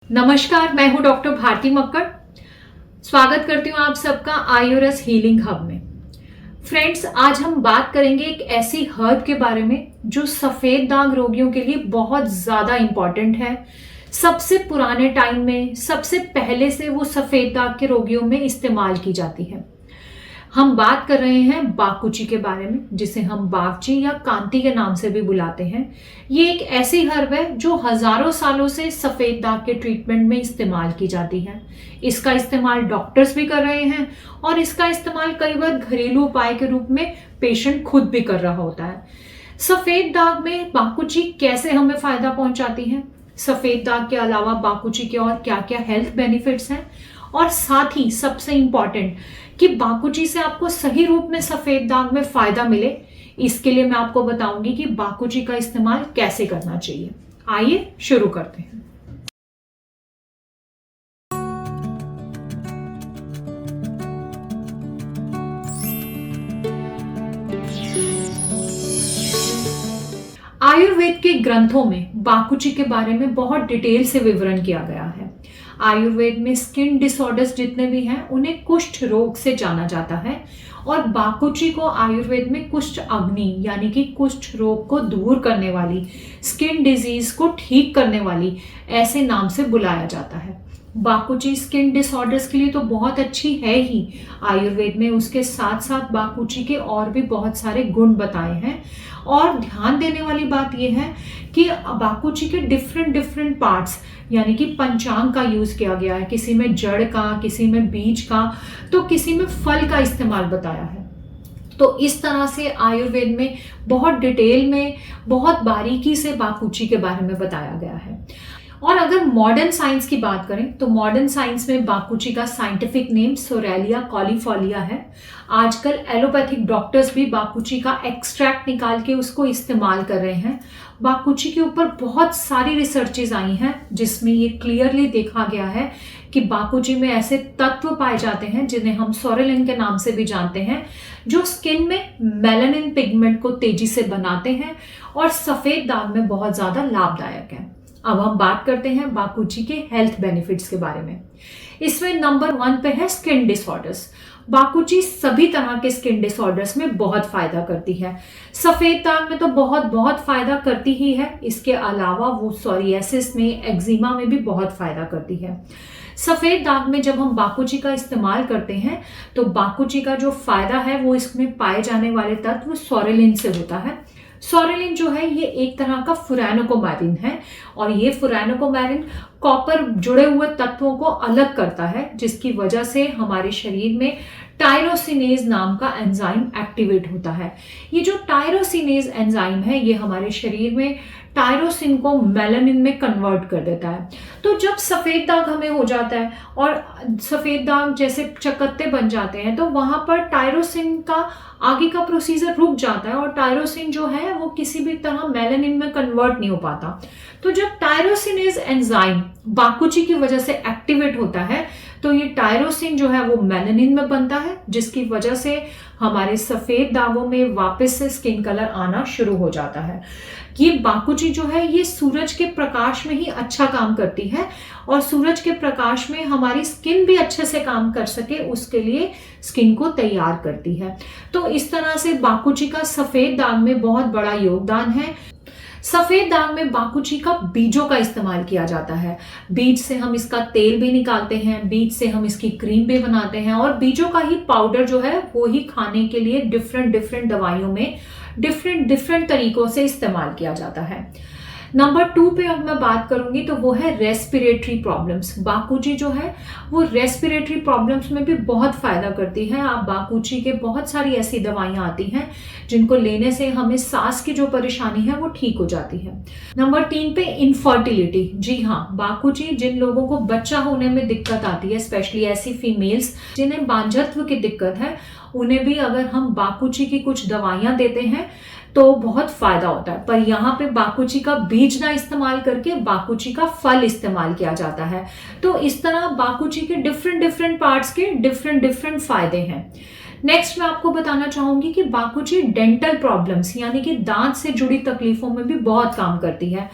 नमस्कार, मैं हूं डॉक्टर भारती मक्कड़। स्वागत करती हूं आप सबका आयुरस हीलिंग हब में। फ्रेंड्स, आज हम बात करेंगे एक ऐसी हर्ब के बारे में जो सफेद दाग रोगियों के लिए बहुत ज्यादा इंपॉर्टेंट है। सबसे पुराने टाइम में सबसे पहले से वो सफेद दाग के रोगियों में इस्तेमाल की जाती है। हम बात कर रहे हैं बाकुची के बारे में, जिसे हम बागची या कांति के नाम से भी बुलाते हैं। ये एक ऐसी हर्ब है जो हजारों सालों से सफेद दाग के ट्रीटमेंट में इस्तेमाल की जाती है। इसका इस्तेमाल डॉक्टर्स भी कर रहे हैं और इसका इस्तेमाल कई बार घरेलू उपाय के रूप में पेशेंट खुद भी कर रहा होता है। सफेद दाग में बाकुची कैसे हमें फायदा पहुंचाती है, सफेद दाग के अलावा बाकुची के और क्या क्या हेल्थ बेनिफिट्स हैं, और साथ ही सबसे इंपॉर्टेंट कि बाकुची से आपको सही रूप में सफेद दाग में फायदा मिले, इसके लिए मैं आपको बताऊंगी कि बाकुची का इस्तेमाल कैसे करना चाहिए। आइए शुरू करते हैं। आयुर्वेद के ग्रंथों में बाकुची के बारे में बहुत डिटेल से विवरण किया गया है। आयुर्वेद में स्किन डिसऑर्डर्स जितने भी हैं उन्हें कुष्ठ रोग से जाना जाता है, और बाकुची को आयुर्वेद में कुष्ठ अग्नि यानी कि कुष्ठ रोग को दूर करने वाली, स्किन डिजीज को ठीक करने वाली ऐसे नाम से बुलाया जाता है। बाकुची स्किन डिसऑर्डर्स के लिए तो बहुत अच्छी है ही आयुर्वेद में, उसके साथ साथ बाकुची के और भी बहुत सारे गुण बताए हैं। और ध्यान देने वाली बात यह है कि बाकुची के डिफरेंट पार्ट्स यानी कि पंचांग का यूज किया गया है। किसी में जड़ का, किसी में बीज का, तो किसी में फल का इस्तेमाल बताया है। तो इस तरह से आयुर्वेद में बहुत डिटेल में, बहुत बारीकी से बाकुची के बारे में बताया गया है। और अगर मॉडर्न साइंस की बात करें तो मॉडर्न साइंस में बाकुची का साइंटिफिक नेम सोरेलिया कॉलीफोलिया है। आजकल एलोपैथिक डॉक्टर्स भी बाकुची का एक्सट्रैक्ट निकाल के उसको इस्तेमाल कर रहे हैं। बाकुची के ऊपर बहुत सारी रिसर्चेज आई हैं जिसमें ये क्लियरली देखा गया है कि बाकुची में ऐसे तत्व पाए जाते हैं जिन्हें हम सोरेलिन के नाम से भी जानते हैं, जो स्किन में मेलानिन पिगमेंट को तेजी से बनाते हैं और सफेद दाग में बहुत ज्यादा लाभदायक है। अब हम बात करते हैं बाकुची के हेल्थ बेनिफिट्स के बारे में। इसमें नंबर 1 पे है स्किन डिसऑर्डर्स। बाकुची सभी तरह के स्किन डिसऑर्डर्स में बहुत फायदा करती है। सफेद दाग में तो बहुत फायदा करती ही है, इसके अलावा वो सोरियासिस में, एक्जिमा में भी बहुत फायदा करती है। सफेद दाग में जब हम बाकुची का इस्तेमाल करते हैं तो बाकुची का जो फायदा है वो इसमें पाए जाने वाले तत्व सोरेलिन से होता है। सोरेलिन जो है ये एक तरह का फुरानोकोमेरिन है, और ये फुरानोकोमेरिन कॉपर जुड़े हुए तत्वों को अलग करता है, जिसकी वजह से हमारे शरीर में टायरोसिनेज नाम का एंजाइम एक्टिवेट होता है। ये जो टायरोसिनेज एंजाइम है ये हमारे शरीर में टायरोसिन को मेलानिन में कन्वर्ट कर देता है। तो जब सफेद दाग हमें हो जाता है और सफेद दाग जैसे चकत्ते बन जाते हैं तो वहां पर टायरोसिन का आगे का प्रोसीजर रुक जाता है, और टायरोसिन जो है वो किसी भी तरह मेलानिन में कन्वर्ट नहीं हो पाता। तो जब टायरोसिनेज एंजाइम बाकुची की वजह से एक्टिवेट होता है तो ये टायरोसिन जो है वो मेलानिन में बनता है, जिसकी वजह से हमारे सफेद दागों में वापस से स्किन कलर आना शुरू हो जाता है। ये बाकुची जो है ये सूरज के प्रकाश में ही अच्छा काम करती है, और सूरज के प्रकाश में हमारी स्किन भी अच्छे से काम कर सके उसके लिए स्किन को तैयार करती है। तो इस तरह से बाकुची का सफेद दाग में बहुत बड़ा योगदान है। सफेद दाग में बाकुची का बीजों का इस्तेमाल किया जाता है। बीज से हम इसका तेल भी निकालते हैं, बीज से हम इसकी क्रीम भी बनाते हैं, और बीजों का ही पाउडर जो है वो ही खाने के लिए डिफरेंट दवाइयों में डिफरेंट तरीकों से इस्तेमाल किया जाता है। नंबर 2 पे अब मैं बात करूंगी तो वो है रेस्पिरेटरी प्रॉब्लम्स। बाकुची जो है वो रेस्पिरेटरी प्रॉब्लम्स में भी बहुत फायदा करती है। आप बाकुची के बहुत सारी ऐसी दवाइयां आती हैं जिनको लेने से हमें सांस की जो परेशानी है वो ठीक हो जाती है। नंबर 3 पे इनफर्टिलिटी। जी हाँ, बाकुची जिन लोगों को बच्चा होने में दिक्कत आती है, स्पेशली ऐसी फीमेल्स जिन्हें बांझत्व की दिक्कत है, उन्हें भी अगर हम बाकुची की कुछ दवाइयां देते हैं तो बहुत फायदा होता है। पर यहाँ पे बाकुची का बीज ना इस्तेमाल करके बाकुची का फल इस्तेमाल किया जाता है। तो इस तरह बाकुची के डिफरेंट पार्ट्स के डिफरेंट फायदे हैं। नेक्स्ट मैं आपको बताना चाहूंगी कि बाकुची डेंटल प्रॉब्लम्स यानी कि दांत से जुड़ी तकलीफों में भी बहुत काम करती है।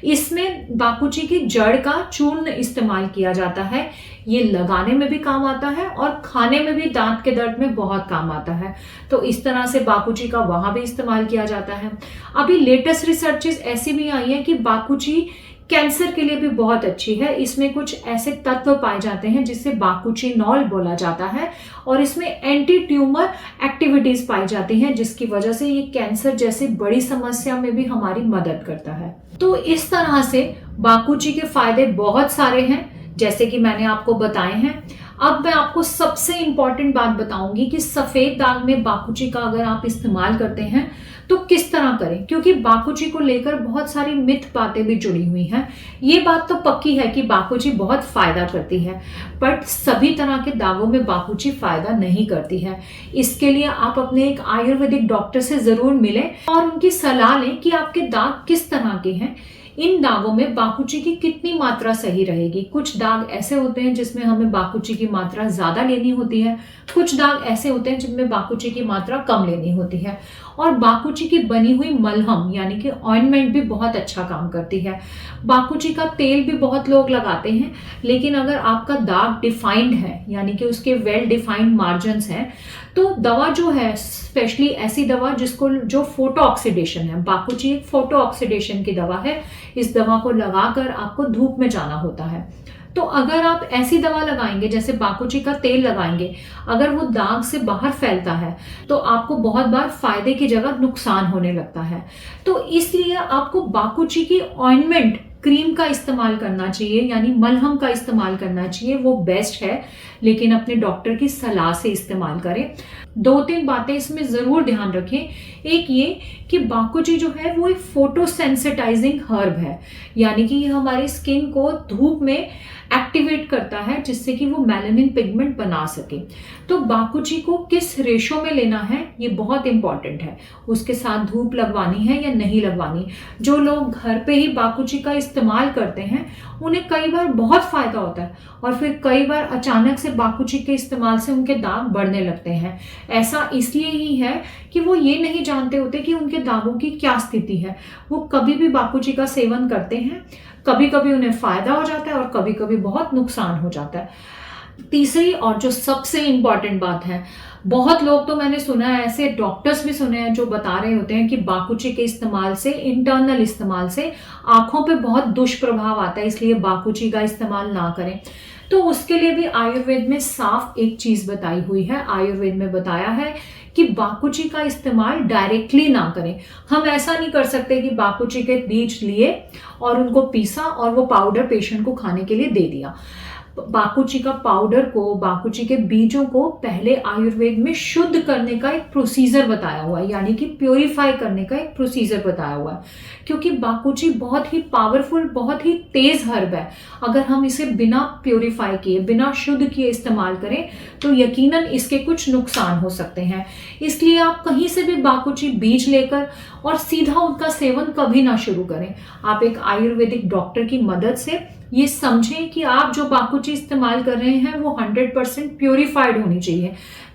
इसमें बाकुची की जड़ का चूर्ण इस्तेमाल किया जाता है। ये लगाने में भी काम आता है और खाने में भी दांत के दर्द में बहुत काम आता है। तो इस तरह से बाकुची का वहां भी इस्तेमाल किया जाता है। अभी लेटेस्ट रिसर्चेस ऐसी भी आई है कि बाकुची कैंसर के लिए भी बहुत अच्छी है। इसमें कुछ ऐसे तत्व पाए जाते हैं जिससे बाकुचिनॉल बोला जाता है और इसमें एंटी ट्यूमर एक्टिविटीज पाई जाती हैं, जिसकी वजह से ये कैंसर जैसी बड़ी समस्या में भी हमारी मदद करता है। तो इस तरह से बाकुची के फायदे बहुत सारे हैं, जैसे कि मैंने आपको बताए हैं। अब मैं आपको सबसे इंपॉर्टेंट बात बताऊंगी कि सफेद दाग में बाकुची का अगर आप इस्तेमाल करते हैं तो किस तरह करें, क्योंकि बाकुची को लेकर बहुत सारी मिथ बातें भी जुड़ी हुई हैं। ये बात तो पक्की है कि बाकुची बहुत फायदा करती है, बट सभी तरह के दागों में बाकुची फायदा नहीं करती है। इसके लिए आप अपने एक आयुर्वेदिक डॉक्टर से जरूर मिलें और उनकी सलाह लें कि आपके दाग किस तरह के हैं, इन दागों में बाकुची की कितनी मात्रा सही रहेगी। कुछ दाग ऐसे होते हैं जिसमें हमें बाकुची की मात्रा ज्यादा लेनी होती है, कुछ दाग ऐसे होते हैं जिनमें बाकुची की मात्रा कम लेनी होती है। और बाकुची की बनी हुई मलहम यानी कि ऑइंटमेंट भी बहुत अच्छा काम करती है। बाकुची का तेल भी बहुत लोग लगाते हैं, लेकिन अगर आपका दाग डिफाइंड है यानी कि उसके वेल डिफाइंड मार्जिन्स हैं, तो दवा जो है, स्पेशली ऐसी दवा जो फोटो ऑक्सीडेशन है, बाकुची एक फोटो ऑक्सीडेशन की दवा है, इस दवा को लगाकर आपको धूप में जाना होता है। तो अगर आप ऐसी दवा लगाएंगे जैसे बाकुची का तेल लगाएंगे, अगर वो दाग से बाहर फैलता है तो आपको बहुत बार फायदे की जगह नुकसान होने लगता है। तो इसलिए आपको बाकुची की ऑइंटमेंट क्रीम का इस्तेमाल करना चाहिए, यानी मलहम का इस्तेमाल करना चाहिए, वो बेस्ट है, लेकिन अपने डॉक्टर की सलाह से इस्तेमाल करें। 2-3 बातें इसमें जरूर ध्यान रखें। एक ये कि बाकुची जो है वो एक फोटोसेंसिटाइजिंग हर्ब है, यानी कि ये हमारी स्किन को धूप में एक्टिवेट करता है जिससे कि वो मेलानिन पिगमेंट बना सके। तो बाकुची को किस रेशो में लेना है ये बहुत इंपॉर्टेंट है, उसके साथ धूप लगवानी है या नहीं लगवानी। जो लोग घर पे ही बाकुची का इस्तेमाल करते हैं उन्हें कई बार बहुत फायदा होता है और फिर कई बार अचानक से बाकुची के इस्तेमाल से उनके दाग बढ़ने लगते हैं। ऐसा इसलिए ही है कि वो ये नहीं जानते होते कि उनके दागों की क्या स्थिति है। वो कभी भी बाकुची का सेवन करते हैं, कभी कभी उन्हें फायदा हो जाता है और कभी कभी बहुत नुकसान हो जाता है। तीसरी और जो सबसे इंपॉर्टेंट बात है, बहुत लोग तो मैंने सुना है, ऐसे डॉक्टर्स भी सुने हैं जो बता रहे होते हैं कि बाकुची के इस्तेमाल से, इंटरनल इस्तेमाल से आंखों पे बहुत दुष्प्रभाव आता है, इसलिए बाकुची का इस्तेमाल ना करें। तो उसके लिए भी आयुर्वेद में साफ एक चीज बताई हुई है। आयुर्वेद में बताया है कि बाकुची का इस्तेमाल डायरेक्टली ना करें। हम ऐसा नहीं कर सकते कि बाकुची के बीज लिए और उनको पीसा और वो पाउडर पेशेंट को खाने के लिए दे दिया। बाकुची का पाउडर को, बाकुची के बीजों को पहले आयुर्वेद में शुद्ध करने का एक प्रोसीजर बताया हुआ है, यानी कि प्योरीफाई करने का एक प्रोसीजर बताया हुआ है, क्योंकि बाकुची बहुत ही पावरफुल, बहुत ही तेज हर्ब है। अगर हम इसे बिना प्योरीफाई किए, बिना शुद्ध किए इस्तेमाल करें तो यकीनन इसके कुछ नुकसान हो सकते हैं। इसलिए आप कहीं से भी बाकुची बीज लेकर और सीधा उनका सेवन कभी ना शुरू करें। आप एक आयुर्वेदिक डॉक्टर की मदद से ये समझें कि आप जो बाकुची इस्तेमाल कर रहे हैं वो 100% प्योरीफाइड होनी चाहिए,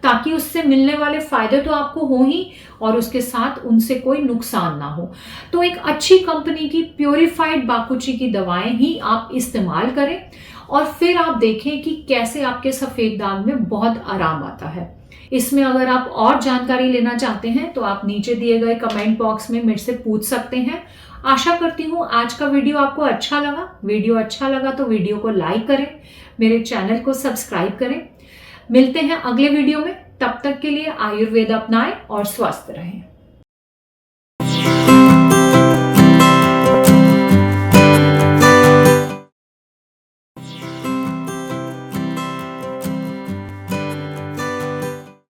ताकि उससे मिलने वाले फायदे तो आपको हो ही और उसके साथ उनसे कोई नुकसान ना हो। तो एक अच्छी कंपनी की प्योरीफाइड बाकुची की दवाएं ही आप इस्तेमाल करें और फिर आप देखें कि कैसे आपके सफेद दाग में बहुत आराम आता है। इसमें अगर आप और जानकारी लेना चाहते हैं तो आप नीचे दिए गए कमेंट बॉक्स में मेरे से पूछ सकते हैं। आशा करती हूँ आज का वीडियो आपको अच्छा लगा। वीडियो अच्छा लगा तो वीडियो को लाइक करें, मेरे चैनल को सब्सक्राइब करें। मिलते हैं अगले वीडियो में, तब तक के लिए आयुर्वेद अपनाएं और स्वस्थ रहें।